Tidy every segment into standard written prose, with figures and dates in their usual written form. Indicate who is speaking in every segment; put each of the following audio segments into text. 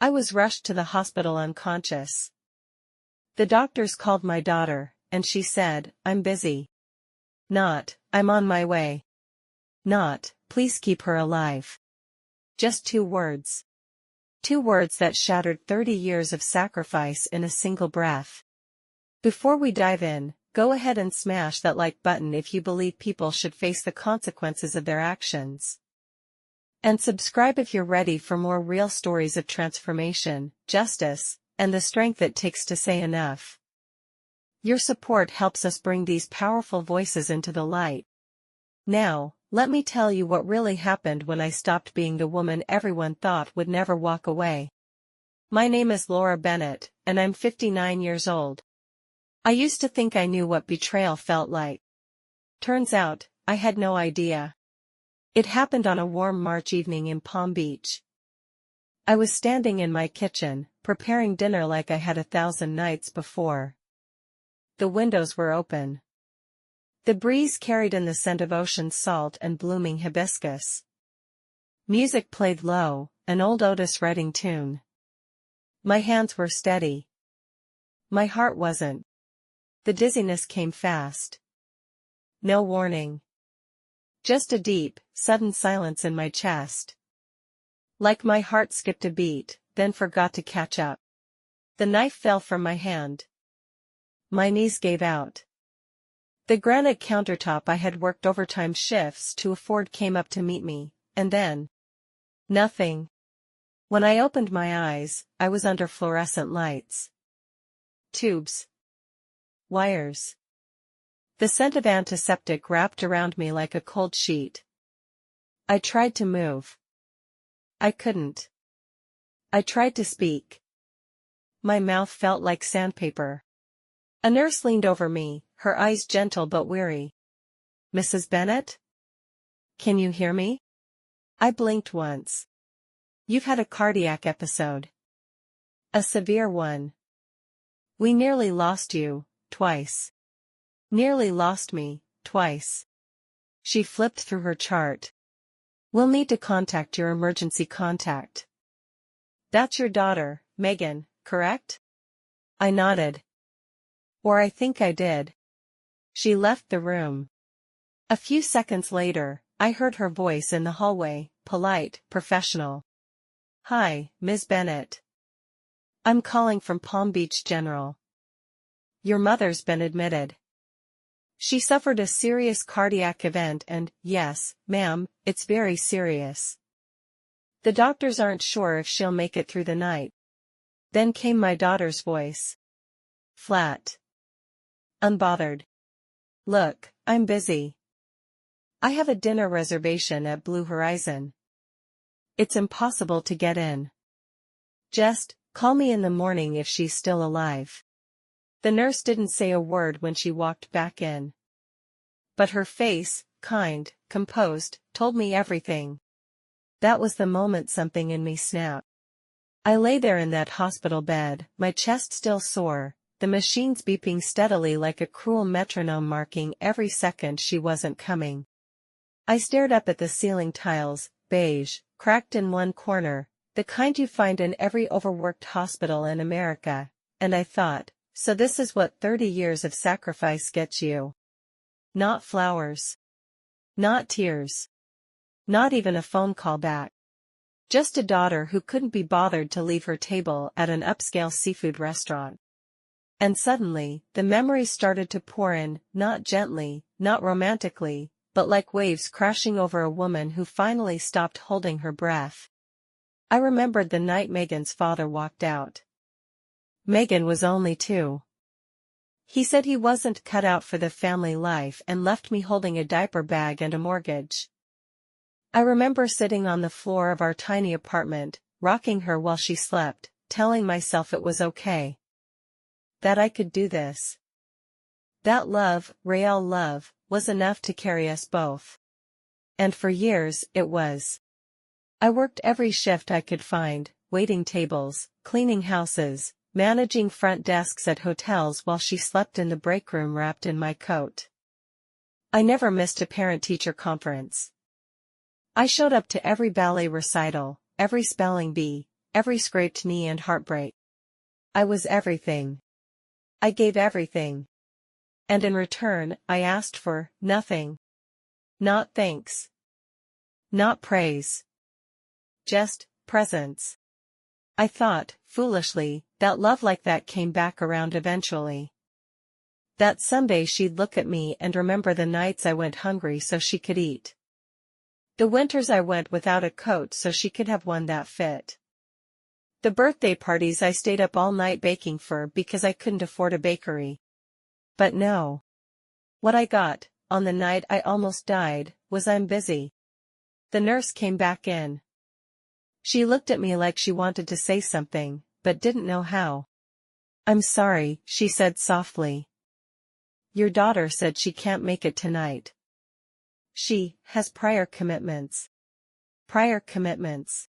Speaker 1: I was rushed to the hospital unconscious. The doctors called my daughter, and she said, "I'm busy." Not, "I'm on my way." Not, "Please keep her alive." Just 2 words. 2 words that shattered 30 years of sacrifice in a single breath. Before we dive in, go ahead and smash that like button if you believe people should face the consequences of their actions. And subscribe if you're ready for more real stories of transformation, justice, and the strength it takes to say enough. Your support helps us bring these powerful voices into the light. Now, let me tell you what really happened when I stopped being the woman everyone thought would never walk away. My name is Laura Bennett, and I'm 59 years old. I used to think I knew what betrayal felt like. Turns out, I had no idea. It happened on a warm March evening in Palm Beach. I was standing in my kitchen, preparing dinner like I had 1,000 nights before. The windows were open. The breeze carried in the scent of ocean salt and blooming hibiscus. Music played low, an old Otis Redding tune. My hands were steady. My heart wasn't. The dizziness came fast. No warning. Just a deep, sudden silence in my chest. Like my heart skipped a beat, then forgot to catch up. The knife fell from my hand. My knees gave out. The granite countertop I had worked overtime shifts to afford came up to meet me, and then nothing. When I opened my eyes, I was under fluorescent lights. Tubes. Wires. The scent of antiseptic wrapped around me like a cold sheet. I tried to move. I couldn't. I tried to speak. My mouth felt like sandpaper. A nurse leaned over me, her eyes gentle but weary. "Mrs. Bennett? Can you hear me?" I blinked once. "You've had a cardiac episode. A severe one. We nearly lost you, twice. Nearly lost me, twice." She flipped through her chart. "We'll need to contact your emergency contact. That's your daughter, Megan, correct?" I nodded. Or I think I did. She left the room. A few seconds later, I heard her voice in the hallway, polite, professional. "Hi, Ms. Bennett. I'm calling from Palm Beach General. Your mother's been admitted. She suffered a serious cardiac event and, yes, ma'am, it's very serious. The doctors aren't sure if she'll make it through the night." Then came my daughter's voice. Flat. Unbothered. "Look, I'm busy. I have a dinner reservation at Blue Horizon. It's impossible to get in. Just call me in the morning if she's still alive." The nurse didn't say a word when she walked back in. But her face, kind, composed, told me everything. That was the moment something in me snapped. I lay there in that hospital bed, my chest still sore, the machines beeping steadily like a cruel metronome marking every second she wasn't coming. I stared up at the ceiling tiles, beige, cracked in one corner, the kind you find in every overworked hospital in America, and I thought, so this is what 30 years of sacrifice gets you. Not flowers. Not tears. Not even a phone call back. Just a daughter who couldn't be bothered to leave her table at an upscale seafood restaurant. And suddenly, the memories started to pour in, not gently, not romantically, but like waves crashing over a woman who finally stopped holding her breath. I remembered the night Megan's father walked out. Megan was only 2. He said he wasn't cut out for the family life and left me holding a diaper bag and a mortgage. I remember sitting on the floor of our tiny apartment, rocking her while she slept, telling myself it was okay. That I could do this. That love, real love, was enough to carry us both. And for years, it was. I worked every shift I could find, waiting tables, cleaning houses, managing front desks at hotels while she slept in the break room wrapped in my coat. I never missed a parent-teacher conference. I showed up to every ballet recital, every spelling bee, every scraped knee and heartbreak. I was everything. I gave everything. And in return, I asked for nothing. Not thanks. Not praise. Just presence. I thought, foolishly, that love like that came back around eventually. That someday she'd look at me and remember the nights I went hungry so she could eat. The winters I went without a coat so she could have one that fit. The birthday parties I stayed up all night baking for because I couldn't afford a bakery. But no. What I got, on the night I almost died, was I'm busy. The nurse came back in. She looked at me like she wanted to say something, but didn't know how. I'm sorry, she said softly. Your daughter said she can't make it tonight. She has prior commitments. Prior commitments.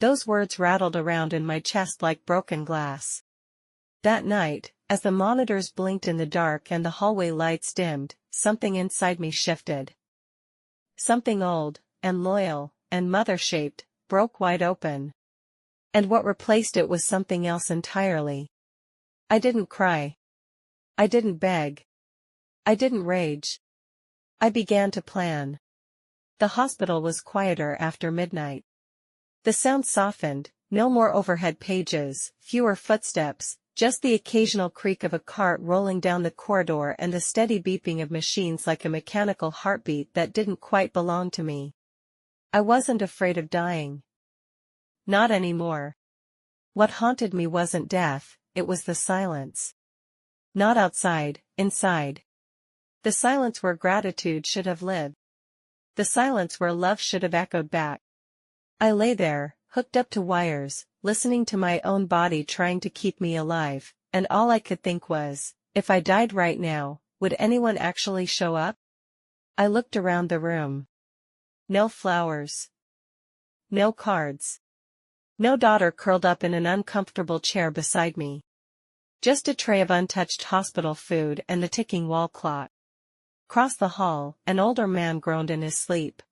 Speaker 1: Those words rattled around in my chest like broken glass. That night, as the monitors blinked in the dark and the hallway lights dimmed, something inside me shifted. Something old, and loyal, and mother-shaped, broke wide open. And what replaced it was something else entirely. I didn't cry. I didn't beg. I didn't rage. I began to plan. The hospital was quieter after midnight. The sound softened, no more overhead pages, fewer footsteps, just the occasional creak of a cart rolling down the corridor and the steady beeping of machines like a mechanical heartbeat that didn't quite belong to me. I wasn't afraid of dying. Not anymore. What haunted me wasn't death, it was the silence. Not outside, inside. The silence where gratitude should have lived. The silence where love should have echoed back. I lay there, hooked up to wires, listening to my own body trying to keep me alive, and all I could think was, if I died right now, would anyone actually show up? I looked around the room. No flowers. No cards. No daughter curled up in an uncomfortable chair beside me. Just a tray of untouched hospital food and the ticking wall clock. Across the hall, an older man groaned in his sleep.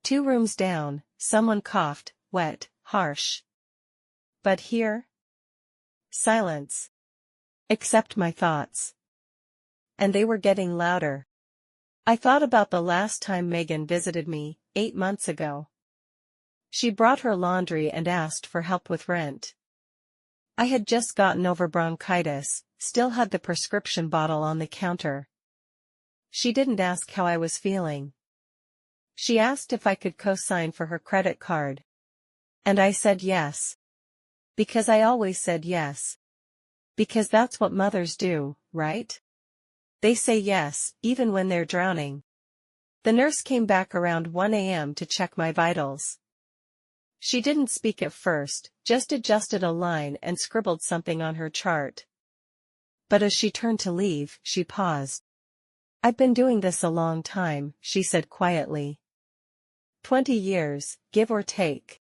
Speaker 1: 2 rooms down, someone coughed, wet, harsh. But here? Silence. Except my thoughts. And they were getting louder. I thought about the last time Megan visited me, 8 months ago. She brought her laundry and asked for help with rent. I had just gotten over bronchitis, still had the prescription bottle on the counter. She didn't ask how I was feeling. She asked if I could co-sign for her credit card. And I said yes. Because I always said yes. Because that's what mothers do, right? They say yes, even when they're drowning. The nurse came back around 1 a.m. to check my vitals. She didn't speak at first, just adjusted a line and scribbled something on her chart. But as she turned to leave, she paused. I've been doing this a long time, she said quietly. 20 years, give or take.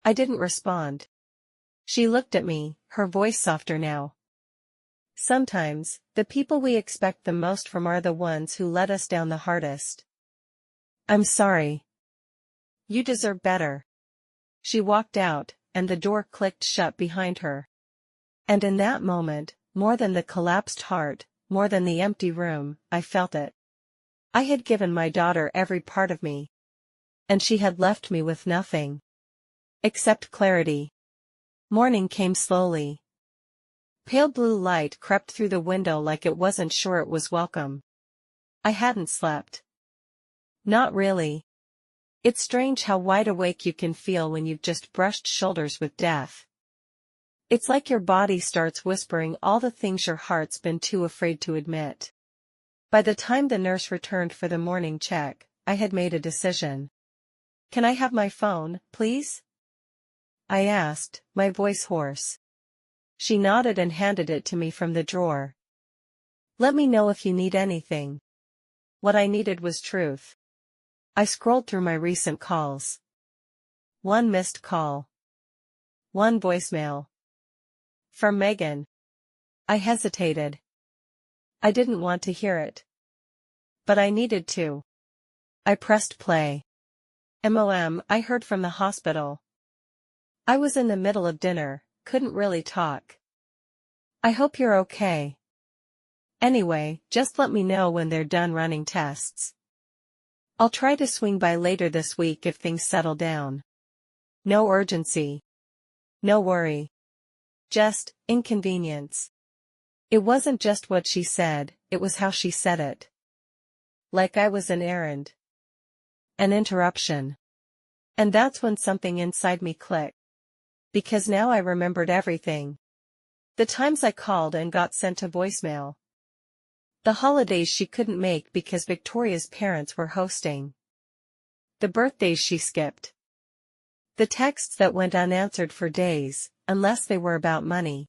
Speaker 1: I didn't respond. She looked at me, her voice softer now. Sometimes, the people we expect the most from are the ones who let us down the hardest. I'm sorry. You deserve better. She walked out, and the door clicked shut behind her. And in that moment, more than the collapsed heart, more than the empty room, I felt it. I had given my daughter every part of me. And she had left me with nothing. Except clarity. Morning came slowly. Pale blue light crept through the window like it wasn't sure it was welcome. I hadn't slept. Not really. It's strange how wide awake you can feel when you've just brushed shoulders with death. It's like your body starts whispering all the things your heart's been too afraid to admit. By the time the nurse returned for the morning check, I had made a decision. Can I have my phone, please? I asked, my voice hoarse. She nodded and handed it to me from the drawer. Let me know if you need anything. What I needed was truth. I scrolled through my recent calls. 1 missed call. 1 voicemail. From Megan. I hesitated. I didn't want to hear it. But I needed to. I pressed play. I heard from the hospital. I was in the middle of dinner, couldn't really talk. I hope you're okay. Anyway, just let me know when they're done running tests. I'll try to swing by later this week if things settle down. No urgency. No worry. Just inconvenience. It wasn't just what she said, it was how she said it. Like I was an errand. An interruption. And that's when something inside me clicked. Because now I remembered everything. The times I called and got sent to voicemail. The holidays she couldn't make because Victoria's parents were hosting. The birthdays she skipped. The texts that went unanswered for days, unless they were about money.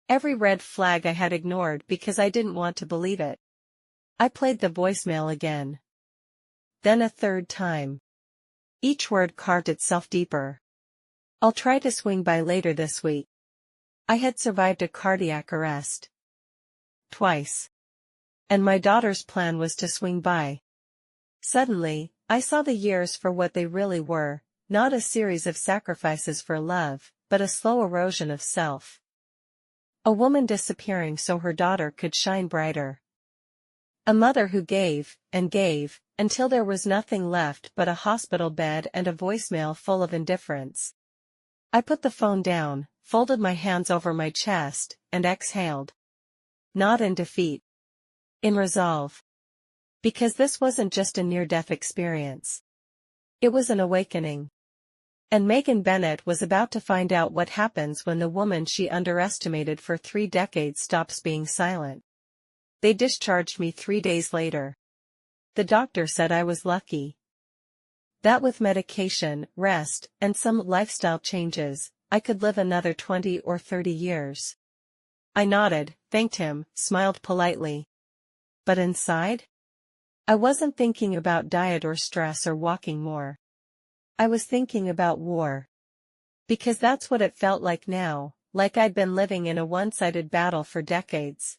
Speaker 1: Every red flag I had ignored because I didn't want to believe it. I played the voicemail again. Then a third time. Each word carved itself deeper. I'll try to swing by later this week. I had survived a cardiac arrest. Twice. And my daughter's plan was to swing by. Suddenly, I saw the years for what they really were, not a series of sacrifices for love, but a slow erosion of self. A woman disappearing so her daughter could shine brighter. A mother who gave, until there was nothing left but a hospital bed and a voicemail full of indifference. I put the phone down, folded my hands over my chest, and exhaled. Not in defeat. In resolve. Because this wasn't just a near-death experience. It was an awakening. And Megan Bennett was about to find out what happens when the woman she underestimated for 3 decades stops being silent. They discharged me 3 days later. The doctor said I was lucky. That with medication, rest, and some lifestyle changes, I could live another 20 or 30 years. I nodded, thanked him, smiled politely. But inside? I wasn't thinking about diet or stress or walking more. I was thinking about war. Because that's what it felt like now, like I'd been living in a one-sided battle for decades.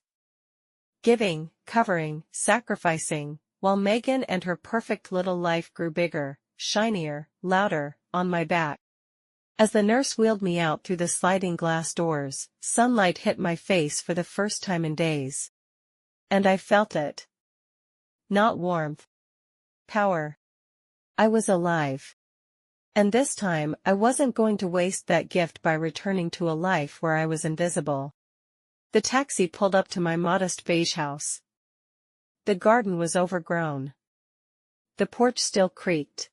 Speaker 1: Giving, covering, sacrificing, while Megan and her perfect little life grew bigger, shinier, louder, on my back. As the nurse wheeled me out through the sliding glass doors, sunlight hit my face for the first time in days. And I felt it. Not warmth. Power. I was alive. And this time, I wasn't going to waste that gift by returning to a life where I was invisible. The taxi pulled up to my modest beige house. The garden was overgrown. The porch still creaked.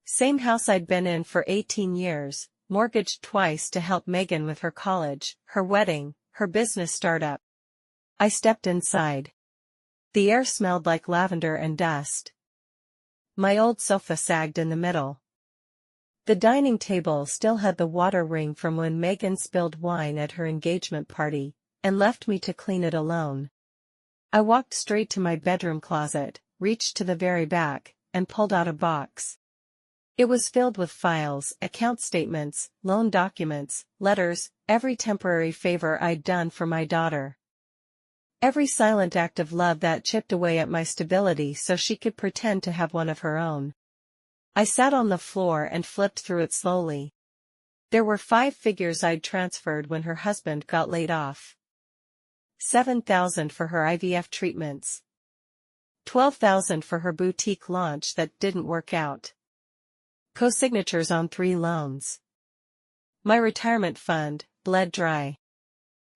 Speaker 1: Same house I'd been in for 18 years, mortgaged twice to help Megan with her college, her wedding, her business startup. I stepped inside. The air smelled like lavender and dust. My old sofa sagged in the middle. The dining table still had the water ring from when Megan spilled wine at her engagement party, and left me to clean it alone. I walked straight to my bedroom closet, reached to the very back, and pulled out a box. It was filled with files, account statements, loan documents, letters, every temporary favor I'd done for my daughter. Every silent act of love that chipped away at my stability so she could pretend to have one of her own. I sat on the floor and flipped through it slowly. There were 5 figures I'd transferred when her husband got laid off. $7,000 for her IVF treatments. $12,000 for her boutique launch that didn't work out. Co-signatures on 3 loans. My retirement fund, bled dry.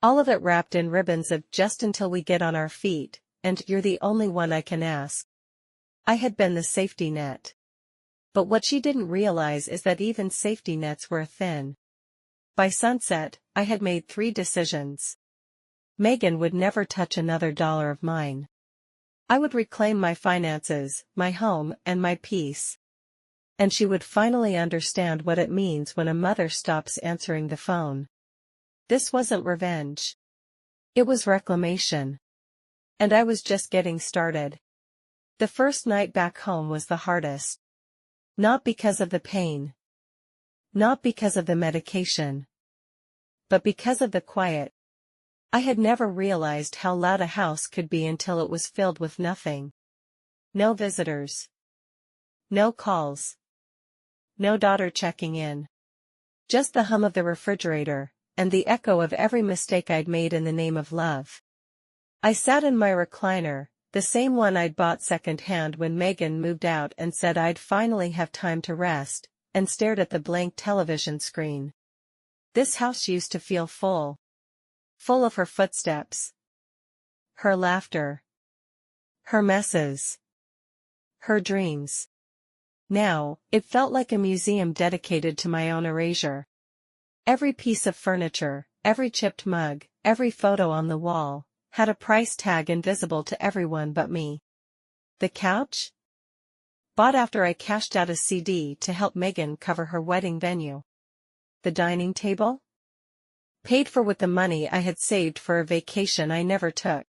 Speaker 1: All of it wrapped in ribbons of just until we get on our feet, and you're the only one I can ask. I had been the safety net. But what she didn't realize is that even safety nets were thin. By sunset, I had made 3 decisions. Megan would never touch another dollar of mine. I would reclaim my finances, my home, and my peace. And she would finally understand what it means when a mother stops answering the phone. This wasn't revenge. It was reclamation. And I was just getting started. The first night back home was the hardest. Not because of the pain. Not because of the medication. But because of the quiet. I had never realized how loud a house could be until it was filled with nothing. No visitors. No calls. No daughter checking in. Just the hum of the refrigerator, and the echo of every mistake I'd made in the name of love. I sat in my recliner, the same one I'd bought second-hand when Megan moved out and said I'd finally have time to rest, and stared at the blank television screen. This house used to feel full. Full of her footsteps. Her laughter. Her messes. Her dreams. Now, it felt like a museum dedicated to my own erasure. Every piece of furniture, every chipped mug, every photo on the wall, had a price tag invisible to everyone but me. The couch? Bought after I cashed out a CD to help Megan cover her wedding venue. The dining table? Paid for with the money I had saved for a vacation I never took.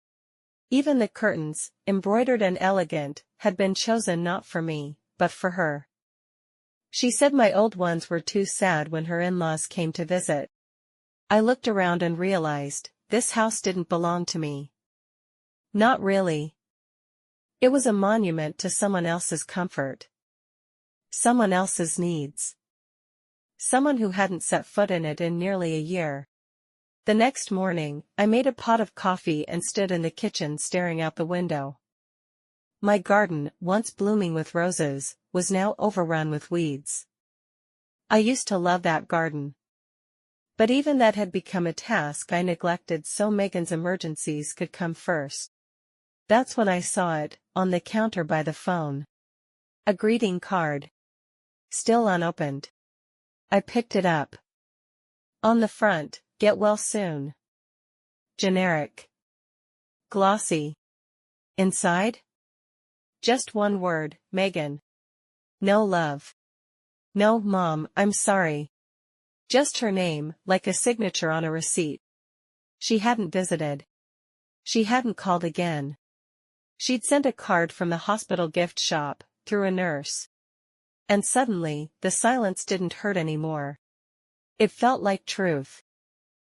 Speaker 1: Even the curtains, embroidered and elegant, had been chosen not for me, but for her. She said my old ones were too sad when her in-laws came to visit. I looked around and realized, this house didn't belong to me. Not really. It was a monument to someone else's comfort. Someone else's needs. Someone who hadn't set foot in it in nearly a year. The next morning, I made a pot of coffee and stood in the kitchen staring out the window. My garden, once blooming with roses, was now overrun with weeds. I used to love that garden. But even that had become a task I neglected so Megan's emergencies could come first. That's when I saw it, on the counter by the phone. A greeting card. Still unopened. I picked it up. On the front, "Get well soon." Generic. Glossy. Inside? Just one word, Megan. No love. No, Mom, I'm sorry. Just her name, like a signature on a receipt. She hadn't visited. She hadn't called again. She'd sent a card from the hospital gift shop, through a nurse. And suddenly, the silence didn't hurt anymore. It felt like truth.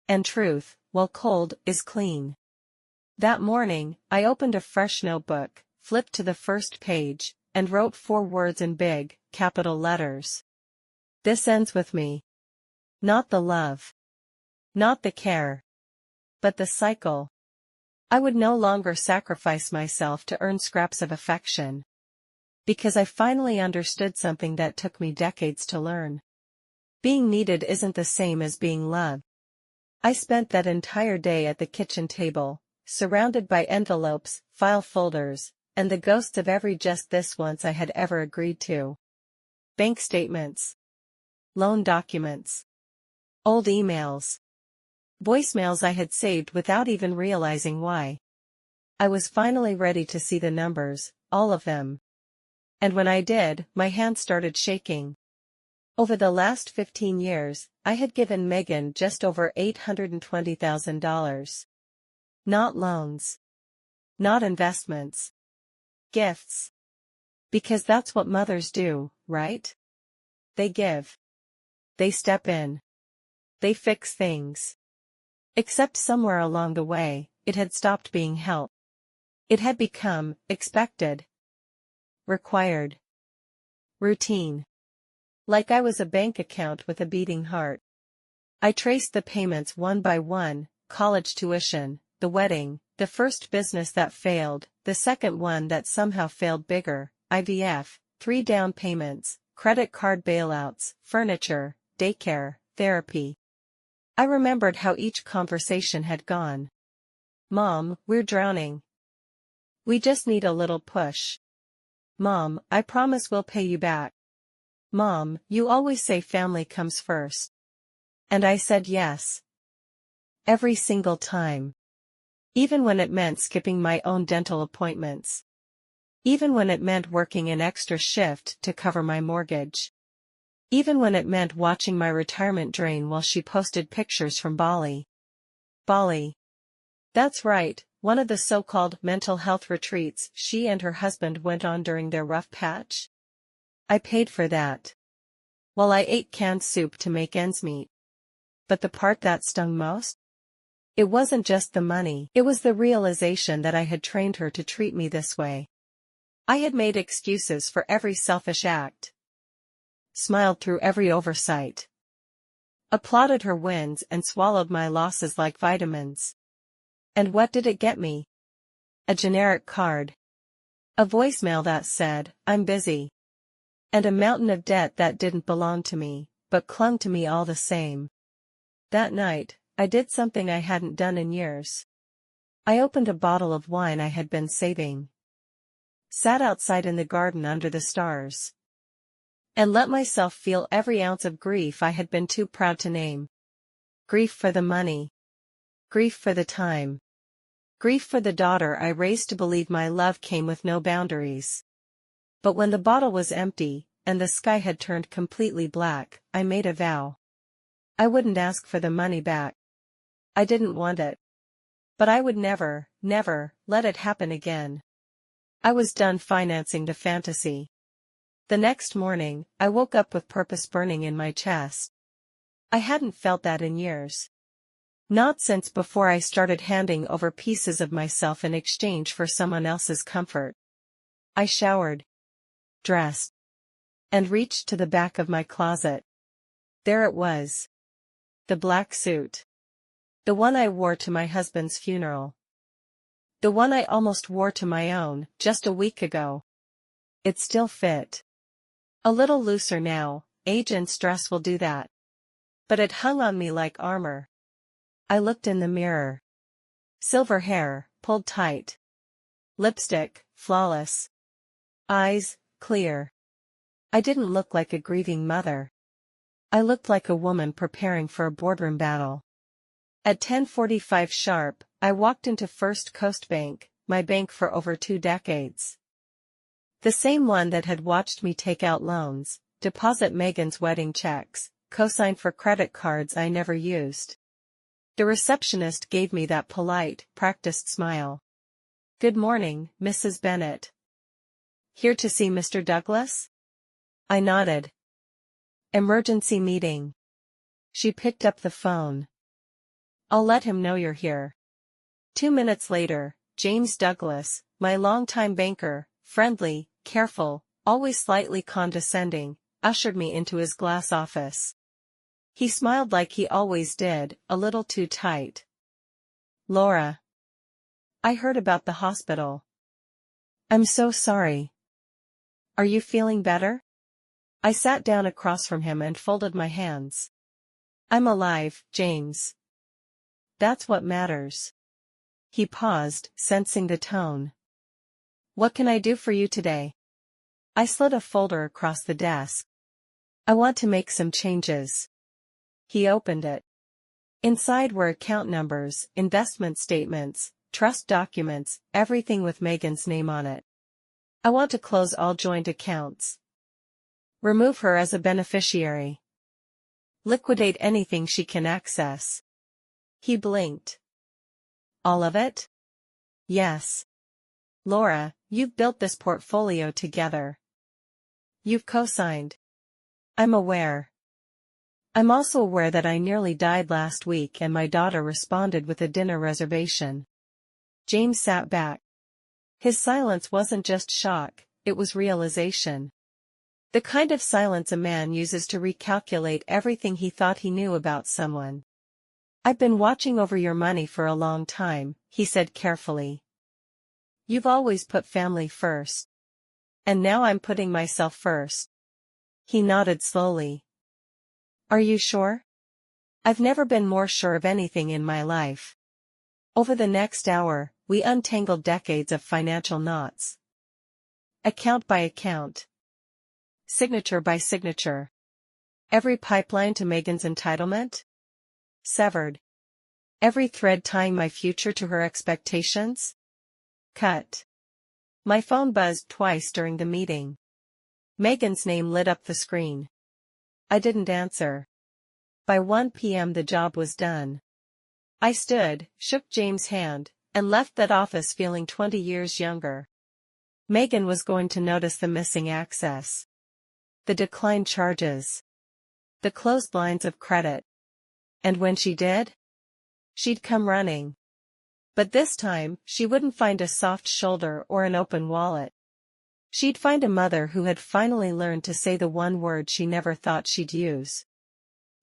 Speaker 1: And truth, while cold, is clean. That morning, I opened a fresh notebook, flipped to the first page, and wrote 4 words in big, capital letters. This ends with me. Not the love. Not the care. But the cycle. I would no longer sacrifice myself to earn scraps of affection. Because I finally understood something that took me decades to learn. Being needed isn't the same as being loved. I spent that entire day at the kitchen table, surrounded by envelopes, file folders, and the ghosts of every just this once I had ever agreed to. Bank statements. Loan documents. Old emails. Voicemails I had saved without even realizing why. I was finally ready to see the numbers, all of them. And when I did, my hands started shaking. Over the last 15 years, I had given Megan just over $820,000. Not loans. Not investments. Gifts. Because that's what mothers do, right? They give. They step in. They fix things. Except somewhere along the way, it had stopped being help. It had become expected. Required. Routine. Like I was a bank account with a beating heart. I traced the payments one by one: college tuition, the wedding, the first business that failed, the second one that somehow failed bigger, IVF, 3 down payments, credit card bailouts, furniture, daycare, therapy. I remembered how each conversation had gone. Mom, we're drowning. We just need a little push. Mom, I promise we'll pay you back. Mom, you always say family comes first. And I said yes. Every single time. Even when it meant skipping my own dental appointments. Even when it meant working an extra shift to cover my mortgage. Even when it meant watching my retirement drain while she posted pictures from Bali. Bali. That's right, one of the so-called mental health retreats she and her husband went on during their rough patch. I paid for that. While I ate canned soup to make ends meet. But the part that stung most? It wasn't just the money, it was the realization that I had trained her to treat me this way. I had made excuses for every selfish act. Smiled through every oversight. Applauded her wins and swallowed my losses like vitamins. And what did it get me? A generic card. A voicemail that said, "I'm busy." And a mountain of debt that didn't belong to me, but clung to me all the same. That night, I did something I hadn't done in years. I opened a bottle of wine I had been saving. Sat outside in the garden under the stars. And let myself feel every ounce of grief I had been too proud to name. Grief for the money. Grief for the time. Grief for the daughter I raised to believe my love came with no boundaries. But when the bottle was empty, and the sky had turned completely black, I made a vow. I wouldn't ask for the money back. I didn't want it. But I would never, never, let it happen again. I was done financing the fantasy. The next morning, I woke up with purpose burning in my chest. I hadn't felt that in years. Not since before I started handing over pieces of myself in exchange for someone else's comfort. I showered, dressed, and reached to the back of my closet. There it was. The black suit. The one I wore to my husband's funeral. The one I almost wore to my own, just a week ago. It still fit. A little looser now, age and stress will do that. But it hung on me like armor. I looked in the mirror. Silver hair, pulled tight. Lipstick, flawless. Eyes, clear. I didn't look like a grieving mother. I looked like a woman preparing for a boardroom battle. At 10:45 sharp, I walked into First Coast Bank, my bank for over 2 decades. The same one that had watched me take out loans, deposit Megan's wedding checks, co-sign for credit cards I never used. The receptionist gave me that polite, practiced smile. "Good morning, Mrs. Bennett. Here to see Mr. Douglas?" I nodded. "Emergency meeting." She picked up the phone. "I'll let him know you're here." 2 minutes later, James Douglas, my longtime banker, friendly, careful, always slightly condescending, ushered me into his glass office. He smiled like he always did, a little too tight. "Laura. I heard about the hospital. I'm so sorry. Are you feeling better?" I sat down across from him and folded my hands. "I'm alive, James. That's what matters." He paused, sensing the tone. "What can I do for you today?" I slid a folder across the desk. "I want to make some changes." He opened it. Inside were account numbers, investment statements, trust documents, everything with Megan's name on it. "I want to close all joint accounts. Remove her as a beneficiary. Liquidate anything she can access." He blinked. "All of it?" "Yes. Laura, you've built this portfolio together. You've co-signed." "I'm aware. I'm also aware that I nearly died last week and my daughter responded with a dinner reservation." James sat back. His silence wasn't just shock, it was realization. The kind of silence a man uses to recalculate everything he thought he knew about someone. "I've been watching over your money for a long time," he said carefully. "You've always put family first. And now I'm putting myself first." He nodded slowly. "Are you sure?" "I've never been more sure of anything in my life." Over the next hour, we untangled decades of financial knots. Account by account. Signature by signature. Every pipeline to Megan's entitlement? Severed. Every thread tying my future to her expectations? Cut. My phone buzzed twice during the meeting. Megan's name lit up the screen. I didn't answer. By 1 p.m. the job was done. I stood, shook James' hand, and left that office feeling 20 years younger. Megan was going to notice the missing access. The declined charges. The closed lines of credit. And when she did? She'd come running. But this time, she wouldn't find a soft shoulder or an open wallet. She'd find a mother who had finally learned to say the one word she never thought she'd use.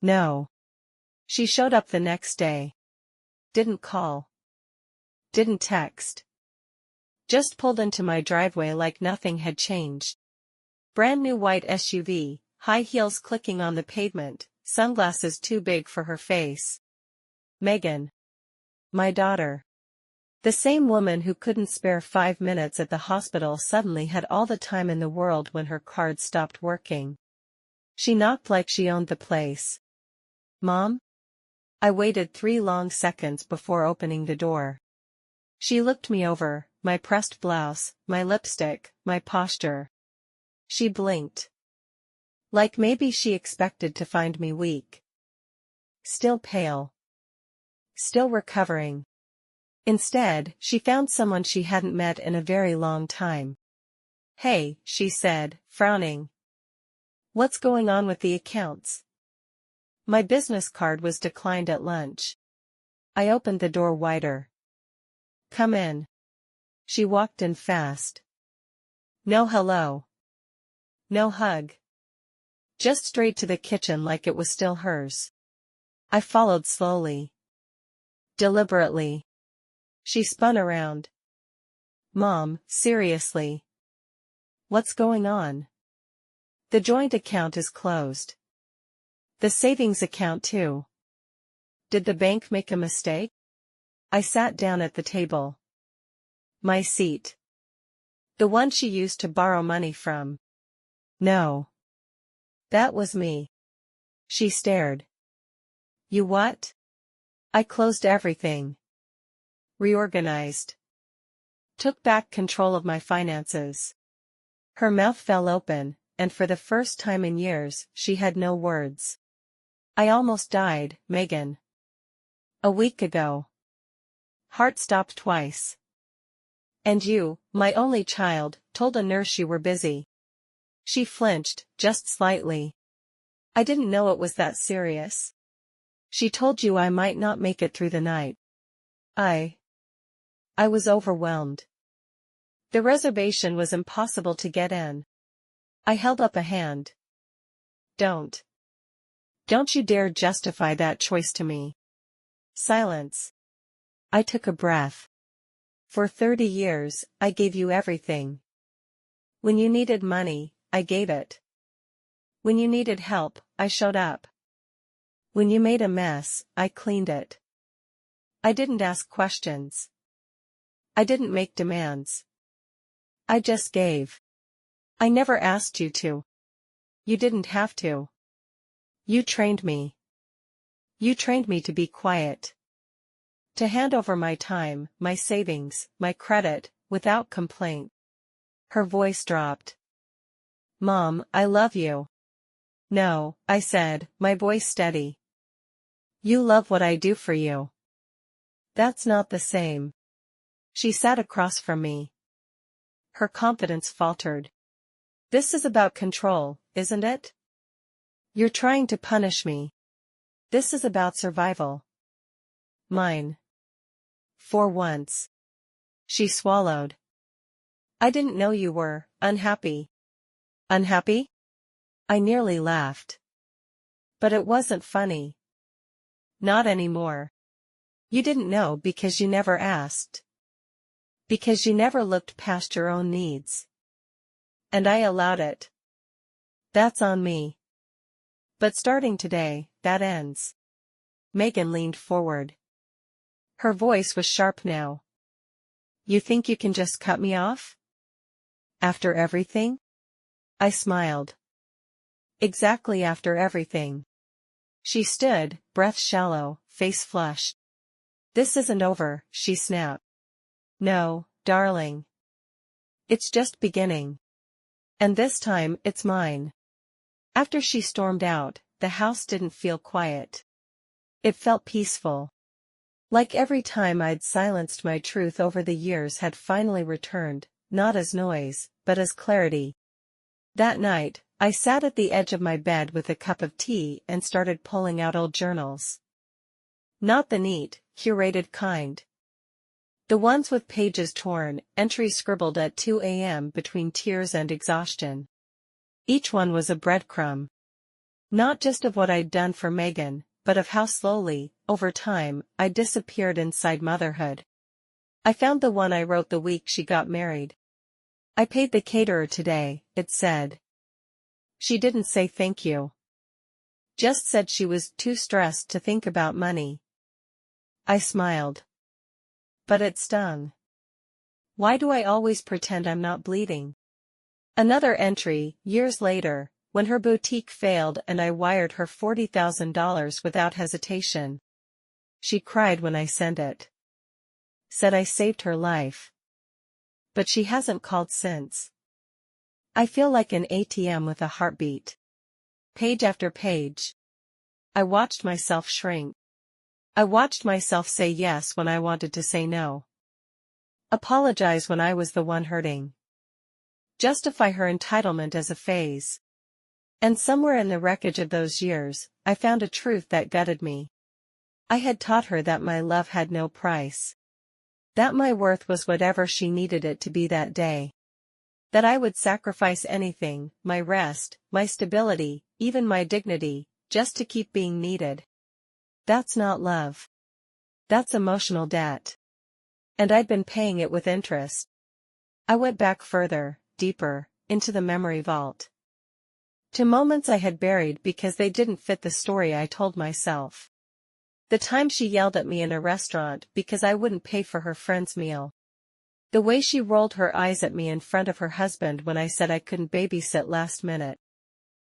Speaker 1: No. She showed up the next day. Didn't call. Didn't text. Just pulled into my driveway like nothing had changed. Brand new white SUV, high heels clicking on the pavement, sunglasses too big for her face. Megan. My daughter. The same woman who couldn't spare 5 minutes at the hospital suddenly had all the time in the world when her card stopped working. She knocked like she owned the place. Mom? I waited 3 long seconds before opening the door. She looked me over, my pressed blouse, my lipstick, my posture. She blinked. Like maybe she expected to find me weak. Still pale. Still recovering. Instead, she found someone she hadn't met in a very long time. Hey, she said, frowning. What's going on with the accounts? My business card was declined at lunch. I opened the door wider. Come in. She walked in fast. No hello. No hug. Just straight to the kitchen like it was still hers. I followed slowly. Deliberately. She spun around. Mom, seriously. What's going on? The joint account is closed. The savings account too. Did the bank make a mistake? I sat down at the table. My seat. The one she used to borrow money from. No. That was me. She stared. You what? I closed everything. Reorganized. Took back control of my finances. Her mouth fell open, and for the first time in years, she had no words. I almost died, Megan. A week ago. Heart stopped twice. And you, my only child, told a nurse you were busy. She flinched, just slightly. I didn't know it was that serious. She told you I might not make it through the night. I was overwhelmed. The reservation was impossible to get in. I held up a hand. Don't you dare justify that choice to me. Silence. I took a breath. For 30 years, I gave you everything. When you needed money, I gave it. When you needed help, I showed up. When you made a mess, I cleaned it. I didn't ask questions. I didn't make demands. I just gave. I never asked you to. You didn't have to. You trained me. You trained me to be quiet. To hand over my time, my savings, my credit, without complaint. Her voice dropped. Mom, I love you. No, I said, my voice steady. You love what I do for you. That's not the same. She sat across from me. Her confidence faltered. This is about control, isn't it? You're trying to punish me. This is about survival. Mine. For once. She swallowed. I didn't know you were unhappy. Unhappy? I nearly laughed. But it wasn't funny. Not anymore. You didn't know because you never asked. Because you never looked past your own needs. And I allowed it. That's on me. But starting today, that ends. Megan leaned forward. Her voice was sharp now. You think you can just cut me off? After everything? I smiled. Exactly after everything. She stood, breath shallow, face flushed. This isn't over, she snapped. No, darling. It's just beginning. And this time, it's mine. After she stormed out, the house didn't feel quiet. It felt peaceful. Like every time I'd silenced my truth over the years had finally returned, not as noise, but as clarity. That night, I sat at the edge of my bed with a cup of tea and started pulling out old journals. Not the neat, curated kind. The ones with pages torn, entries scribbled at 2 a.m. between tears and exhaustion. Each one was a breadcrumb. Not just of what I'd done for Megan, but of how slowly, over time, I disappeared inside motherhood. I found the one I wrote the week she got married. I paid the caterer today, it said. She didn't say thank you. Just said she was too stressed to think about money. I smiled. But it stung. Why do I always pretend I'm not bleeding? Another entry, years later, when her boutique failed and I wired her $40,000 without hesitation. She cried when I sent it. Said I saved her life. But she hasn't called since. I feel like an ATM with a heartbeat. Page after page. I watched myself shrink. I watched myself say yes when I wanted to say no. Apologize when I was the one hurting. Justify her entitlement as a phase. And somewhere in the wreckage of those years, I found a truth that gutted me. I had taught her that my love had no price. That my worth was whatever she needed it to be that day. That I would sacrifice anything, my rest, my stability, even my dignity, just to keep being needed. That's not love. That's emotional debt. And I'd been paying it with interest. I went back further, deeper, into the memory vault. To moments I had buried because they didn't fit the story I told myself. The time she yelled at me in a restaurant because I wouldn't pay for her friend's meal. The way she rolled her eyes at me in front of her husband when I said I couldn't babysit last minute.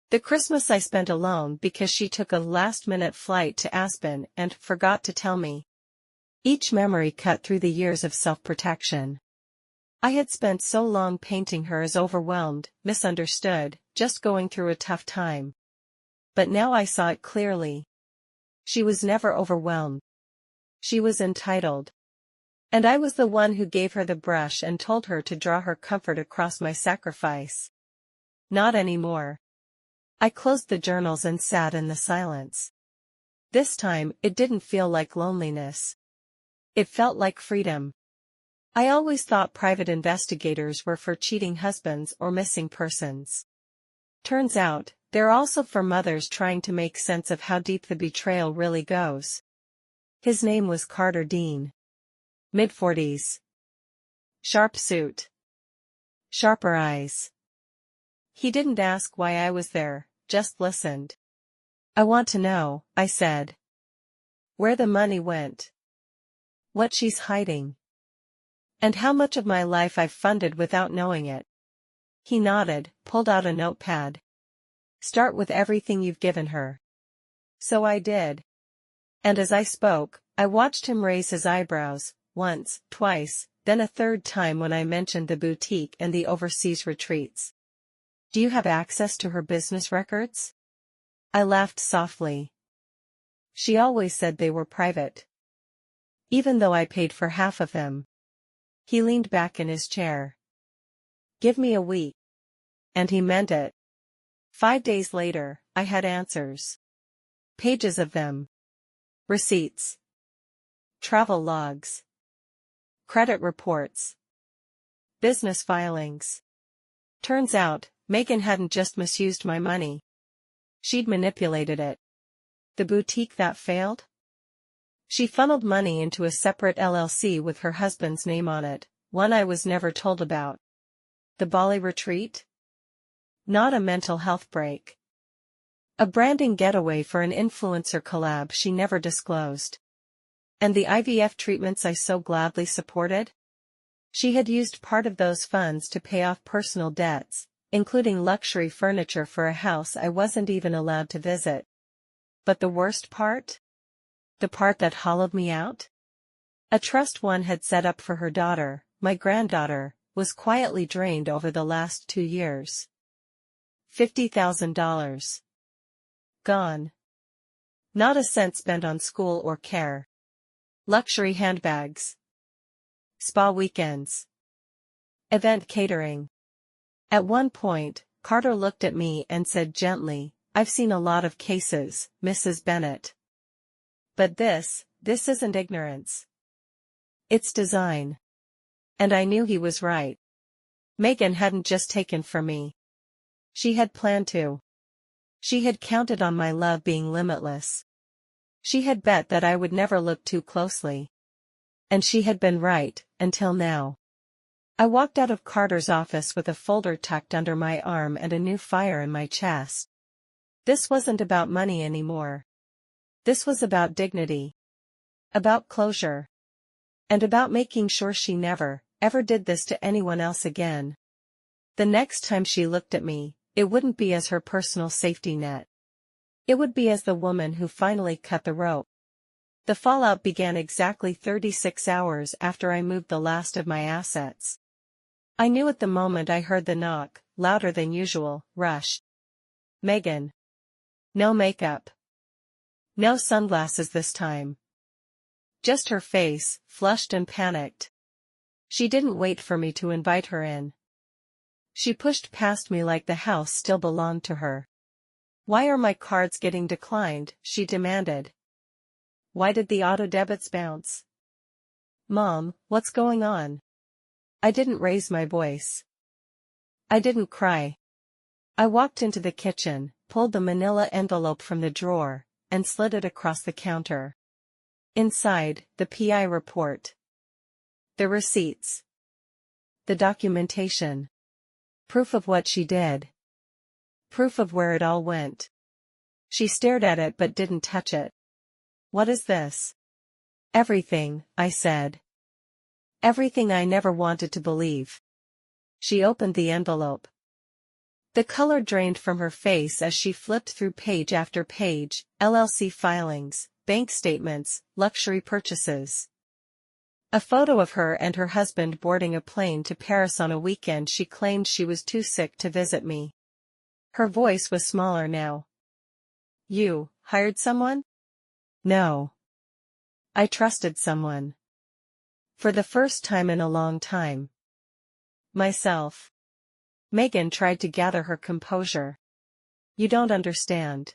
Speaker 1: The Christmas I spent alone because she took a last-minute flight to Aspen and forgot to tell me. Each memory cut through the years of self-protection. I had spent so long painting her as overwhelmed, misunderstood, just going through a tough time. But now I saw it clearly. She was never overwhelmed. She was entitled. And I was the one who gave her the brush and told her to draw her comfort across my sacrifice. Not anymore. I closed the journals and sat in the silence. This time, it didn't feel like loneliness. It felt like freedom. I always thought private investigators were for cheating husbands or missing persons. Turns out, they're also for mothers trying to make sense of how deep the betrayal really goes. His name was Carter Dean. Mid-40s. Sharp suit. Sharper eyes. He didn't ask why I was there, just listened. I want to know, I said. Where the money went. What she's hiding. And how much of my life I've funded without knowing it. He nodded, pulled out a notepad. Start with everything you've given her. So I did. And as I spoke, I watched him raise his eyebrows, once, twice, then a third time when I mentioned the boutique and the overseas retreats. Do you have access to her business records? I laughed softly. She always said they were private. Even though I paid for half of them. He leaned back in his chair. Give me a week. And he meant it. 5 days later, I had answers. Pages of them. Receipts. Travel logs. Credit reports. Business filings. Turns out, Megan hadn't just misused my money. She'd manipulated it. The boutique that failed? She funneled money into a separate LLC with her husband's name on it, one I was never told about. The Bali retreat? Not a mental health break. A branding getaway for an influencer collab she never disclosed. And the IVF treatments I so gladly supported? She had used part of those funds to pay off personal debts, including luxury furniture for a house I wasn't even allowed to visit. But the worst part? The part that hollowed me out? A trust one had set up for her daughter, my granddaughter, was quietly drained over the last 2 years. $50,000. Gone. Not a cent spent on school or care. Luxury handbags. Spa weekends. Event catering. At one point, Carter looked at me and said gently, I've seen a lot of cases, Mrs. Bennett. But this isn't ignorance. It's design. And I knew he was right. Megan hadn't just taken from me. She had planned to. She had counted on my love being limitless. She had bet that I would never look too closely. And she had been right, until now. I walked out of Carter's office with a folder tucked under my arm and a new fire in my chest. This wasn't about money anymore. This was about dignity. About closure. And about making sure she never, ever did this to anyone else again. The next time she looked at me, it wouldn't be as her personal safety net. It would be as the woman who finally cut the rope. The fallout began exactly 36 hours after I moved the last of my assets. I knew at the moment I heard the knock, louder than usual, rush. Megan. No makeup. No sunglasses this time. Just her face, flushed and panicked. She didn't wait for me to invite her in. She pushed past me like the house still belonged to her. Why are my cards getting declined? She demanded. Why did the auto debits bounce? Mom, what's going on? I didn't raise my voice. I didn't cry. I walked into the kitchen, pulled the manila envelope from the drawer, and slid it across the counter. Inside, the PI report. The receipts. The documentation. Proof of what she did. Proof of where it all went. She stared at it but didn't touch it. What is this? Everything, I said. Everything I never wanted to believe. She opened the envelope. The color drained from her face as she flipped through page after page, LLC filings, bank statements, luxury purchases. A photo of her and her husband boarding a plane to Paris on a weekend she claimed she was too sick to visit me. Her voice was smaller now. You hired someone? No. I trusted someone. For the first time in a long time. Myself. Megan tried to gather her composure. You don't understand.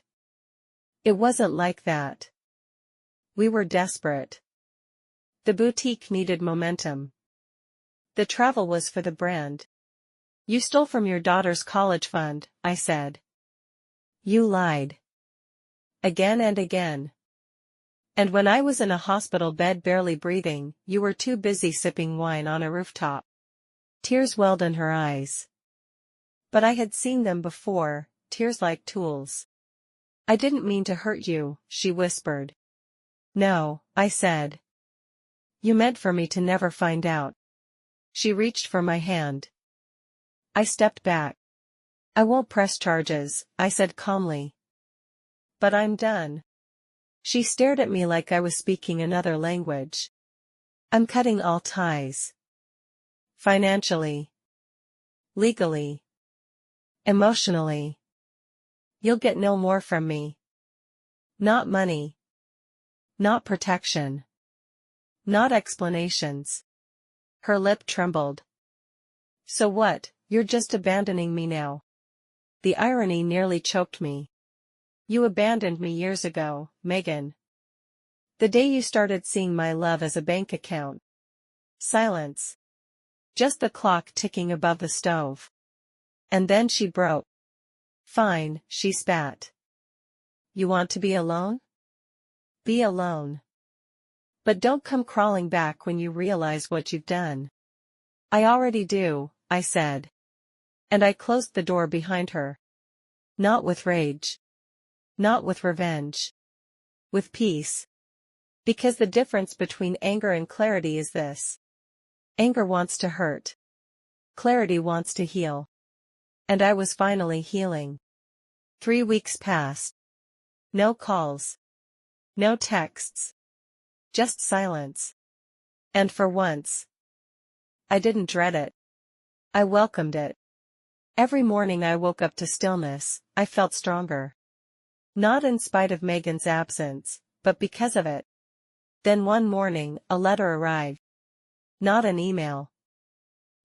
Speaker 1: It wasn't like that. We were desperate. The boutique needed momentum. The travel was for the brand. You stole from your daughter's college fund, I said. You lied. Again and again. And when I was in a hospital bed barely breathing, you were too busy sipping wine on a rooftop. Tears welled in her eyes. But I had seen them before, tears like tools. I didn't mean to hurt you, she whispered. No, I said. You meant for me to never find out. She reached for my hand. I stepped back. I won't press charges, I said calmly. But I'm done. She stared at me like I was speaking another language. I'm cutting all ties. Financially. Legally. Emotionally. You'll get no more from me. Not money. Not protection. Not explanations. Her lip trembled. So what, you're just abandoning me now? The irony nearly choked me. You abandoned me years ago, Megan. The day you started seeing my love as a bank account. Silence. Just the clock ticking above the stove. And then she broke. Fine, she spat. You want to be alone? Be alone. But don't come crawling back when you realize what you've done. I already do, I said. And I closed the door behind her. Not with rage. Not with revenge. With peace. Because the difference between anger and clarity is this. Anger wants to hurt. Clarity wants to heal. And I was finally healing. 3 weeks passed. No calls. No texts. Just silence. And for once, I didn't dread it. I welcomed it. Every morning I woke up to stillness, I felt stronger. Not in spite of Megan's absence, but because of it. Then one morning, a letter arrived. Not an email.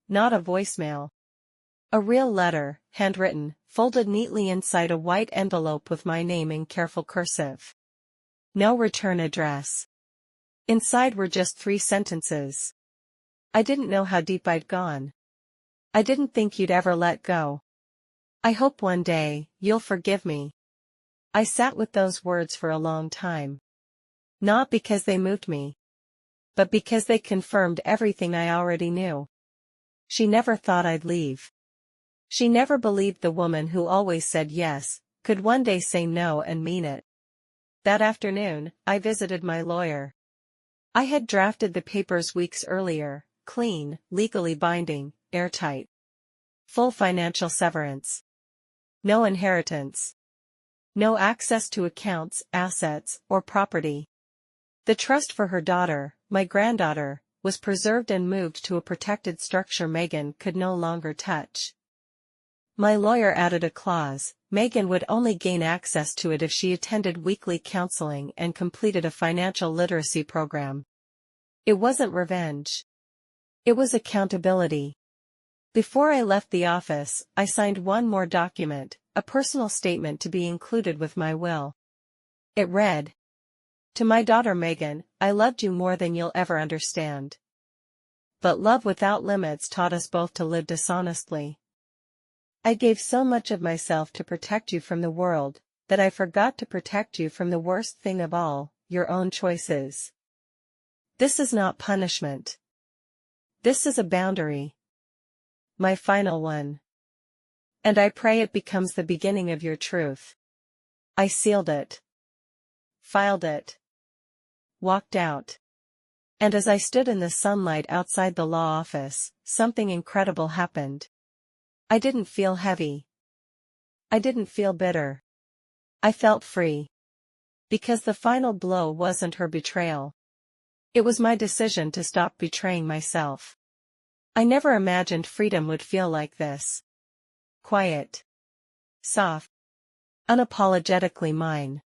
Speaker 1: Not a voicemail. A real letter, handwritten, folded neatly inside a white envelope with my name in careful cursive. No return address. Inside were just 3 sentences. I didn't know how deep I'd gone. I didn't think you'd ever let go. I hope one day, you'll forgive me. I sat with those words for a long time. Not because they moved me, but because they confirmed everything I already knew. She never thought I'd leave. She never believed the woman who always said yes, could one day say no and mean it. That afternoon, I visited my lawyer. I had drafted the papers weeks earlier, clean, legally binding, airtight. Full financial severance. No inheritance. No access to accounts, assets, or property. The trust for her daughter, my granddaughter, was preserved and moved to a protected structure Megan could no longer touch. My lawyer added a clause: Megan would only gain access to it if she attended weekly counseling and completed a financial literacy program. It wasn't revenge. It was accountability. Before I left the office, I signed one more document, a personal statement to be included with my will. It read: To my daughter Megan, I loved you more than you'll ever understand. But love without limits taught us both to live dishonestly. I gave so much of myself to protect you from the world, that I forgot to protect you from the worst thing of all, your own choices. This is not punishment. This is a boundary. My final one. And I pray it becomes the beginning of your truth. I sealed it. Filed it. Walked out. And as I stood in the sunlight outside the law office, something incredible happened. I didn't feel heavy. I didn't feel bitter. I felt free. Because the final blow wasn't her betrayal. It was my decision to stop betraying myself. I never imagined freedom would feel like this. Quiet. Soft. Unapologetically mine.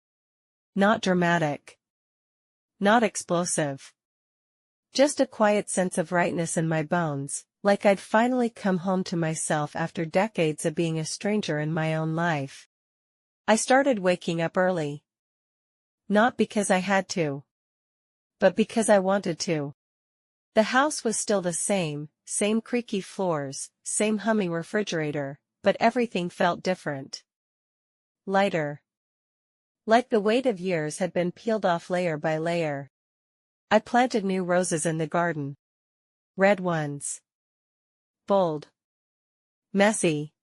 Speaker 1: Not dramatic. Not explosive. Just a quiet sense of rightness in my bones, like I'd finally come home to myself after decades of being a stranger in my own life. I started waking up early. Not because I had to, but because I wanted to. The house was still the same creaky floors, same humming refrigerator, but everything felt different. Lighter. Like the weight of years had been peeled off layer by layer. I planted new roses in the garden. Red ones. Bold. Messy.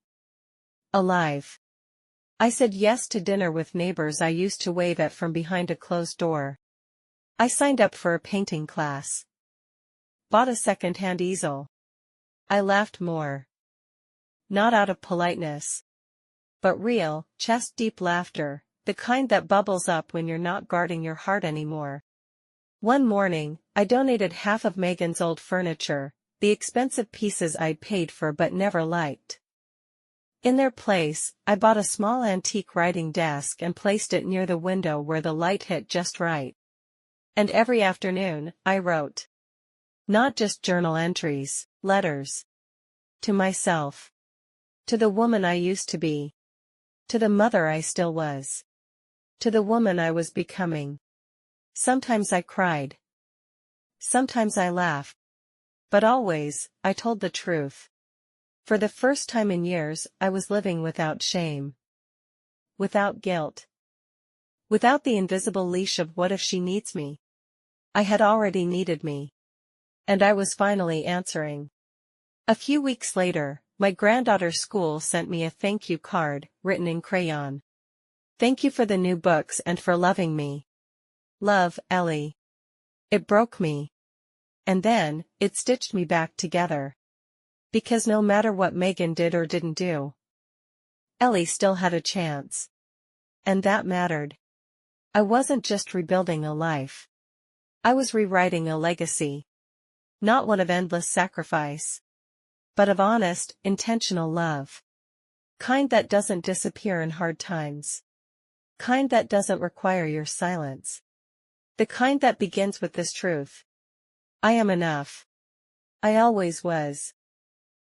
Speaker 1: Alive. I said yes to dinner with neighbors I used to wave at from behind a closed door. I signed up for a painting class. Bought a second-hand easel. I laughed more. Not out of politeness. But real, chest-deep laughter, the kind that bubbles up when you're not guarding your heart anymore. One morning, I donated half of Megan's old furniture, the expensive pieces I'd paid for but never liked. In their place, I bought a small antique writing desk and placed it near the window where the light hit just right. And every afternoon, I wrote. Not just journal entries, letters. To myself. To the woman I used to be. To the mother I still was. To the woman I was becoming. Sometimes I cried. Sometimes I laughed. But always, I told the truth. For the first time in years, I was living without shame. Without guilt. Without the invisible leash of what if she needs me. I had already needed me. And I was finally answering. A few weeks later, my granddaughter's school sent me a thank you card, written in crayon. Thank you for the new books and for loving me. Love, Ellie. It broke me. And then, it stitched me back together. Because no matter what Megan did or didn't do, Ellie still had a chance. And that mattered. I wasn't just rebuilding a life. I was rewriting a legacy. Not one of endless sacrifice. But of honest, intentional love. Kind that doesn't disappear in hard times. Kind that doesn't require your silence. The kind that begins with this truth. I am enough. I always was.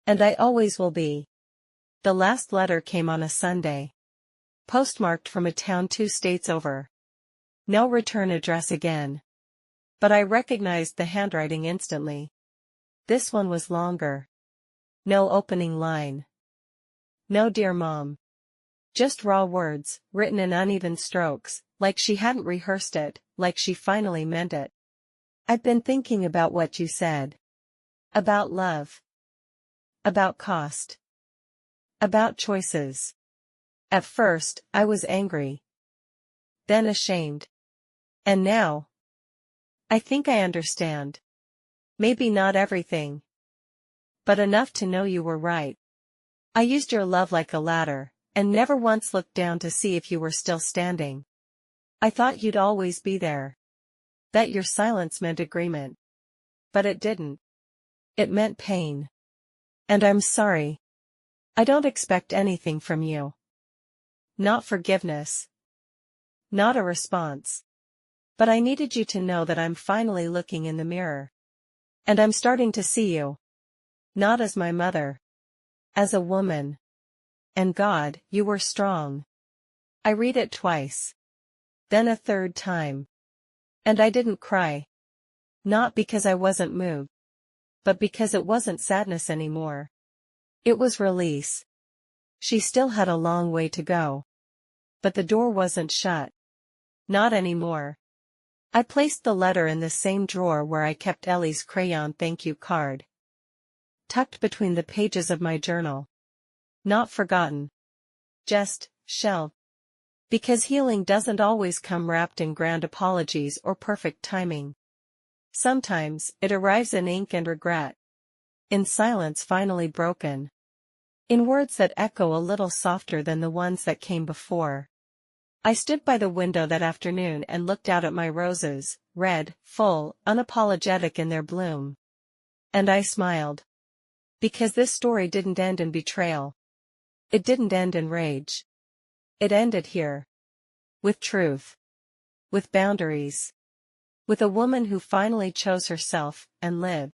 Speaker 1: And I always will be. The last letter came on a Sunday. Postmarked from a town 2 states over. No return address again. But I recognized the handwriting instantly. This one was longer. No opening line. No dear Mom. Just raw words, written in uneven strokes, like she hadn't rehearsed it, like she finally meant it. "I've been thinking about what you said. About love. About cost. About choices. At first, I was angry. Then ashamed. And now, I think I understand. Maybe not everything. But enough to know you were right. I used your love like a ladder, and never once looked down to see if you were still standing. I thought you'd always be there. That your silence meant agreement. But it didn't. It meant pain. And I'm sorry. I don't expect anything from you. Not forgiveness. Not a response. But I needed you to know that I'm finally looking in the mirror. And I'm starting to see you. Not as my mother. As a woman. And God, you were strong." I read it twice. Then a third time. And I didn't cry. Not because I wasn't moved. But because it wasn't sadness anymore. It was release. She still had a long way to go. But the door wasn't shut. Not anymore. I placed the letter in the same drawer where I kept Ellie's crayon thank you card. Tucked between the pages of my journal. Not forgotten. Just shelved. Because healing doesn't always come wrapped in grand apologies or perfect timing. Sometimes, it arrives in ink and regret. In silence finally broken. In words that echo a little softer than the ones that came before. I stood by the window that afternoon and looked out at my roses, red, full, unapologetic in their bloom. And I smiled. Because this story didn't end in betrayal. It didn't end in rage. It ended here. With truth. With boundaries. With a woman who finally chose herself, and lived.